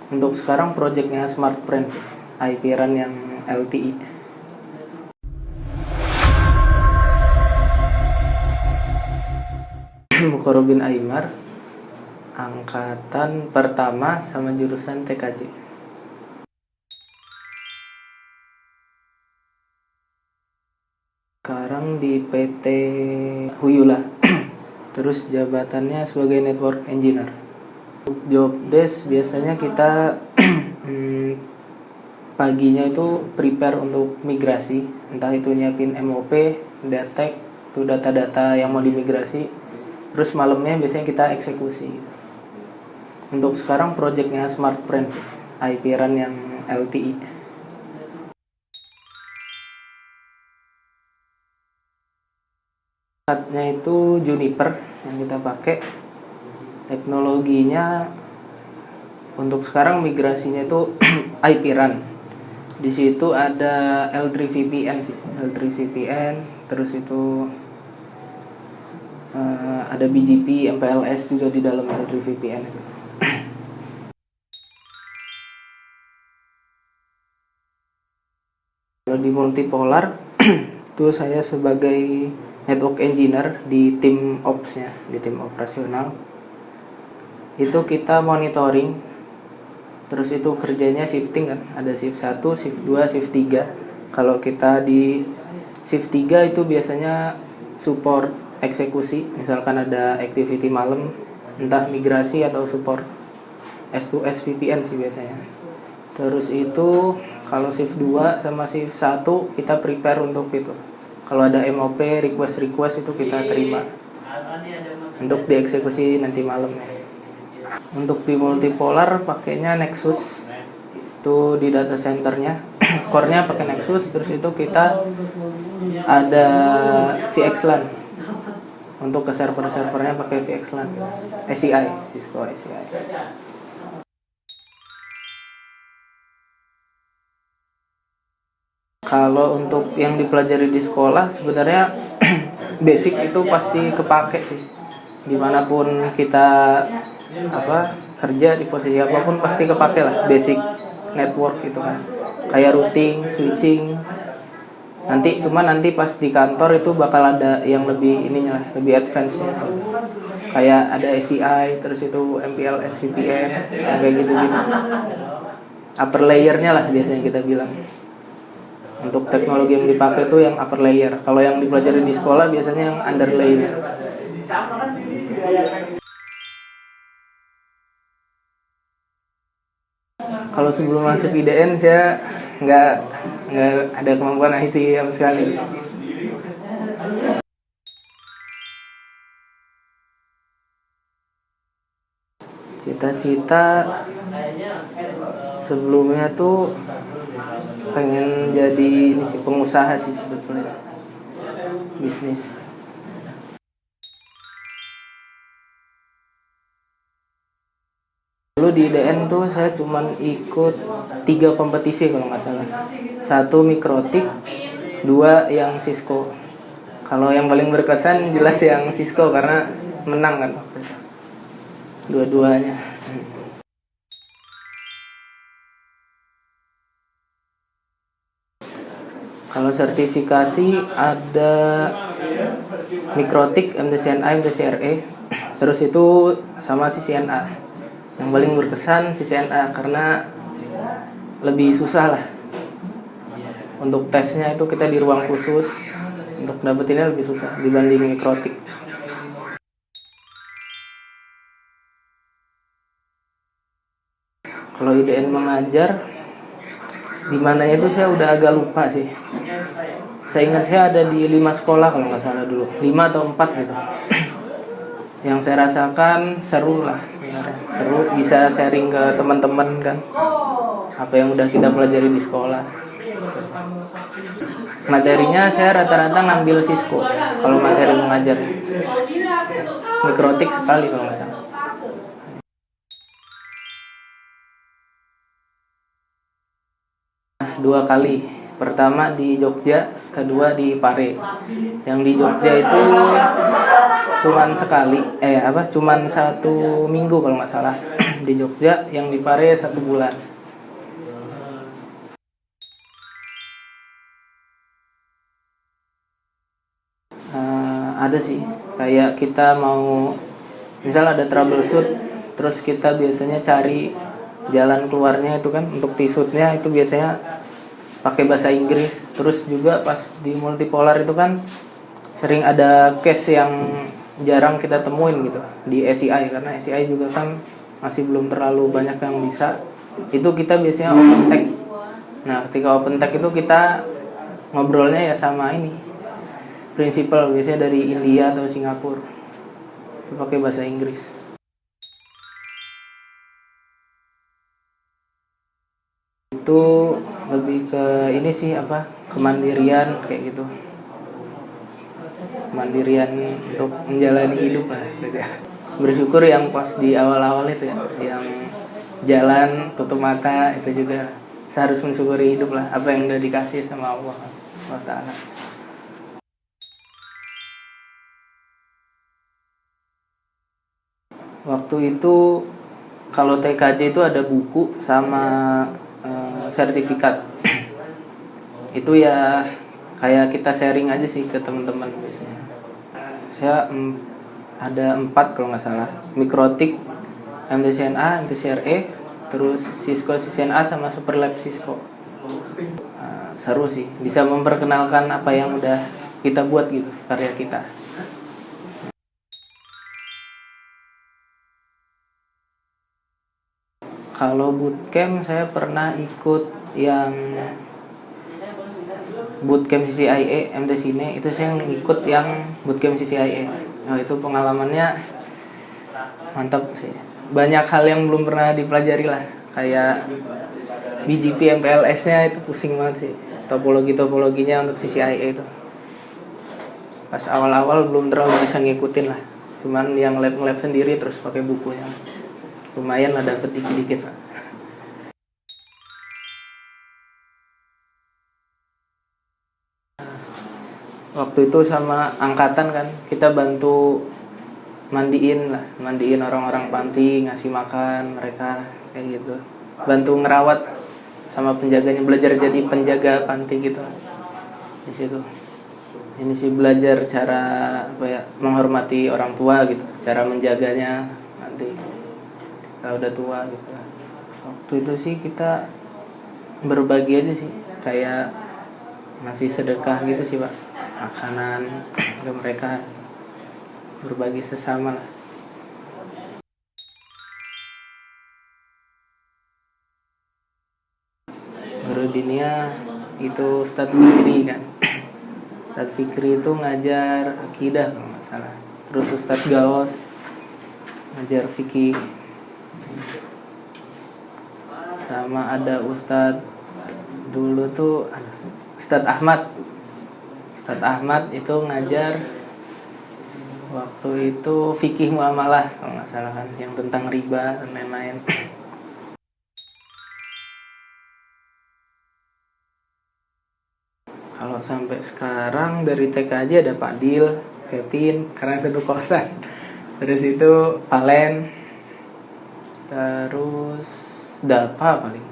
Untuk sekarang projectnya Smart Friends, IP run yang LTE. Bukorobin Aymar, angkatan pertama sama jurusan TKJ. Sekarang di PT Huyula, terus jabatannya sebagai Network Engineer. Untuk job desk biasanya kita paginya itu prepare untuk migrasi, entah itu nyiapin MOP, detect, itu data-data yang mau dimigrasi. Terus malamnya biasanya kita eksekusi. Untuk sekarang projectnya Smart Friends, IP run yang LTE. Platnya itu Juniper yang kita pakai. Teknologinya untuk sekarang migrasinya itu IP run. Di situ ada L3 VPN sih, L3 VPN, terus itu ada BGP, MPLS juga di dalam L3 VPN itu. Kalau di multipolar itu saya sebagai network engineer di tim ops-nya, di tim operasional. Itu kita monitoring, terus itu kerjanya shifting kan, ada shift 1, shift 2, shift 3. Kalau kita di shift 3 itu biasanya support eksekusi, misalkan ada activity malam, entah migrasi atau support S2S VPN sih biasanya. Terus itu kalau shift 2 sama shift 1 kita prepare untuk itu. Kalau ada MOP, request itu kita terima untuk dieksekusi nanti malam ya. Untuk di multipolar pakainya Nexus, itu di data centernya core-nya pakai Nexus, terus itu kita ada VXLAN. Untuk ke server-servernya pakai VXLAN, ACI, Cisco ACI. Kalau untuk yang dipelajari di sekolah sebenarnya basic itu pasti kepake sih. Dimanapun kita kerja di posisi apapun pasti kepake lah basic network gitu kan. Kayak routing, switching. Nanti pas di kantor itu bakal ada yang lebih ininya lah, lebih advance-nya. Kayak ada ACI, terus itu MPLS VPN, kayak gitu-gitu sih. Upper layer-nya lah biasanya kita bilang. Untuk teknologi yang dipakai itu yang upper layer. Kalau yang dipelajari di sekolah biasanya yang underlay-nya. Kalau sebelum masuk IDN saya nggak ada kemampuan IT sama sekali. Cita-cita sebelumnya tuh pengen jadi pengusaha sih sebetulnya, bisnis. Dulu di IDN tuh saya cuman ikut 3 kompetisi kalau nggak salah. 1 Mikrotik, 2 yang Cisco. Kalau yang paling berkesan jelas yang Cisco karena menang kan dua-duanya. Kalau sertifikasi ada Mikrotik, MTCNA, MTCRE, terus itu sama CCNA. Yang paling berkesan CCNA karena lebih susah lah. Untuk tesnya itu kita di ruang khusus, untuk dapetinnya lebih susah dibanding Mikrotik. Kalau IDN mengajar di mananya itu saya udah agak lupa sih. Saya ingat saya ada di 5 sekolah kalau nggak salah dulu, 5 atau 4 gitu. Yang saya rasakan seru lah sebenarnya, seru bisa sharing ke teman-teman kan apa yang udah kita pelajari di sekolah. Materinya saya rata-rata ngambil Cisco kalau materi mengajar, Mikrotik sekali kalau nggak salah. Dua kali, pertama di Jogja, kedua di Pare. Yang di Jogja itu cuman sekali, cuman 1 minggu kalau nggak salah. di Jogja, yang di Pare 1 bulan. Ada sih, kayak kita mau misal ada troubleshoot, terus kita biasanya cari jalan keluarnya itu kan, untuk T-shootnya itu biasanya pakai bahasa Inggris. Terus juga pas di multipolar itu kan sering ada case yang jarang kita temuin gitu di SEI, karena SEI juga kan masih belum terlalu banyak yang bisa. Itu kita biasanya open tag. Nah, ketika open tag itu kita ngobrolnya ya sama ini prinsipal, biasanya dari India atau Singapura, itu pakai bahasa Inggris. Itu lebih ke ini sih, kemandirian kayak gitu, kemandirian untuk menjalani hidup lah gitu. Bersyukur yang pas di awal-awal itu ya, yang jalan tutup mata, itu juga seharus mensyukuri hidup lah, apa yang udah dikasih sama Allah Taala. Waktu itu kalau TKJ itu ada buku sama sertifikat. Itu ya kayak kita sharing aja sih ke teman-teman biasanya. Saya ada 4 kalau nggak salah, Mikrotik, MTCNA, MTCRE, terus Cisco CCNA sama Superlab Cisco. Seru sih, bisa memperkenalkan apa yang udah kita buat gitu, karya kita. Kalau bootcamp saya pernah ikut yang bootcamp CCIE, MT Sine, itu saya ngikut yang bootcamp CCIE. Nah, itu pengalamannya mantap sih. Banyak hal yang belum pernah dipelajari lah, kayak BGP MPLS-nya itu pusing banget sih. Topologinya untuk CCIE itu. Pas awal-awal belum terlalu bisa ngikutin lah. Cuman yang lab sendiri terus pakai bukunya. Lumayan lah, dapet dikit-dikit lah. Waktu itu sama angkatan kan, kita bantu mandiin orang-orang panti, ngasih makan mereka kayak gitu. Bantu ngerawat sama penjaganya, belajar jadi penjaga panti gitu di situ. Ini sih belajar cara menghormati orang tua gitu, cara menjaganya nanti kalau udah tua gitu. Waktu itu sih kita berbagi aja sih, kayak ngasih sedekah gitu sih Pak, makanan ke mereka, berbagi sesama lah. Guru dinia itu Ustadz Fikri kan. Ustadz Fikri itu ngajar akidah kalau nggak salah. Terus Ustadz Gaos ngajar fikih. Sama ada Ustadz dulu tuh Ustadz Ahmad. Ustadz Ahmad itu ngajar waktu itu fikih muamalah kalau nggak salah kan, yang tentang riba dan lain-lain. Kalau sampai sekarang dari TK aja ada Pak Dil, Kevin, karena satu kosan. Terus itu Valen, terus Dapa paling.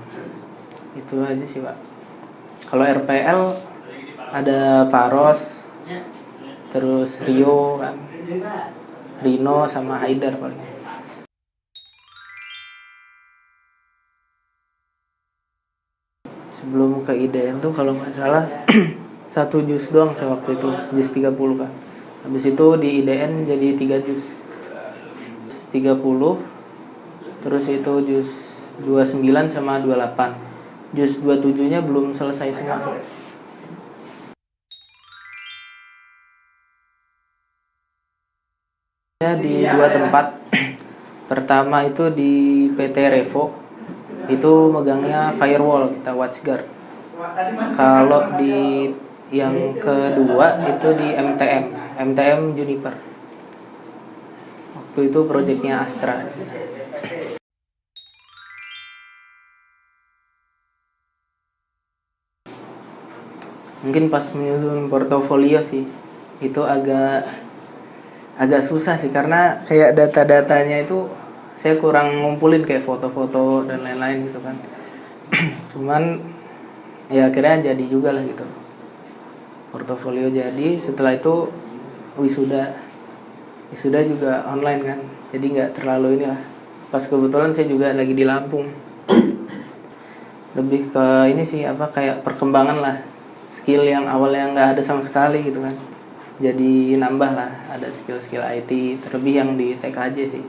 Itu aja sih Pak. Kalau RPL ada Paros, terus Rio kan, Rino sama Haidar paling. Sebelum ke IDN tuh kalau nggak salah 1 juz doang saya waktu itu, juz 30 kan. Habis itu di IDN jadi 3 juz. 30, terus itu juz 29 sama 28. Juz 27-nya belum selesai semua sih. Di 2 tempat. Pertama itu di PT Revo, itu megangnya firewall, kita WatchGuard. Kalau di yang kedua itu di MTM Juniper. Waktu itu proyeknya Astra. Mungkin pas menyusun portofolio sih itu agak susah sih, karena kayak data-datanya itu saya kurang ngumpulin kayak foto-foto dan lain-lain gitu kan. Cuman ya akhirnya jadi juga lah gitu, portofolio jadi. Setelah itu wisuda juga online kan, jadi nggak terlalu ini lah. Pas kebetulan saya juga lagi di Lampung, lebih ke ini sih kayak perkembangan lah, skill yang awalnya nggak ada sama sekali gitu kan, jadi nambah lah, ada skill-skill IT, terlebih yang di TKJ sih,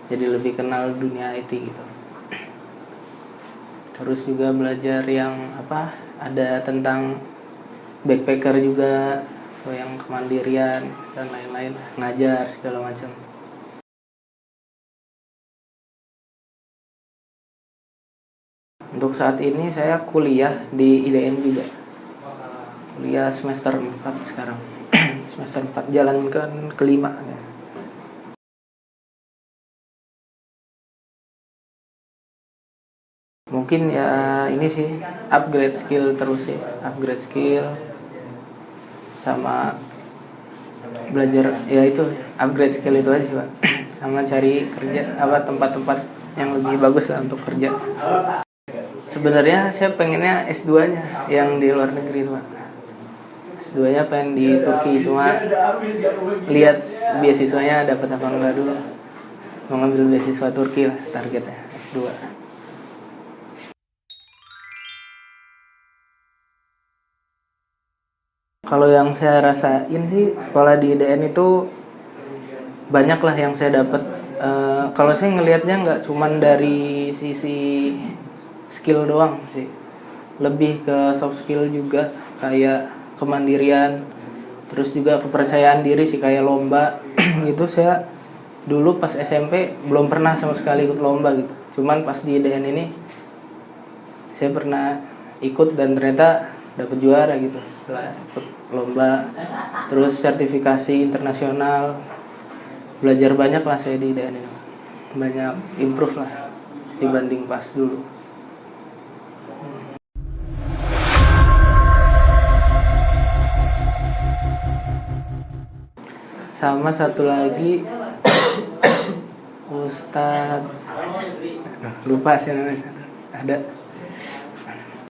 jadi lebih kenal dunia IT gitu. Terus juga belajar yang ada tentang backpacker juga, atau yang kemandirian dan lain-lain, ngajar segala macam. Untuk saat ini saya kuliah di IDN juga, kuliah semester 4 sekarang. Semester 4 jalan kelima ya. Mungkin ya ini sih, upgrade skill terus sih, upgrade skill sama belajar ya, itu upgrade skill itu aja sih Pak. Sama cari kerja tempat-tempat yang lebih bagus lah untuk kerja. Sebenarnya saya pengennya S2-nya yang di luar negeri Pak. S2-nya pengen di Turki, cuma lihat beasiswanya dapat apa enggak dulu. Mau ngambil beasiswa Turki lah targetnya, S2. Kalau yang saya rasain sih, sekolah di IDN itu banyak lah yang saya dapat. Kalau saya ngelihatnya nggak cuman dari sisi skill doang sih, lebih ke soft skill juga, kayak kemandirian, terus juga kepercayaan diri sih, kayak lomba. Gitu saya dulu pas SMP belum pernah sama sekali ikut lomba gitu, cuman pas di IDN ini saya pernah ikut dan ternyata dapat juara gitu setelah ikut lomba. Terus sertifikasi internasional, belajar banyak lah saya di IDN ini, banyak improve lah dibanding pas dulu. Sama satu lagi Ustadz, lupa sih namanya, ada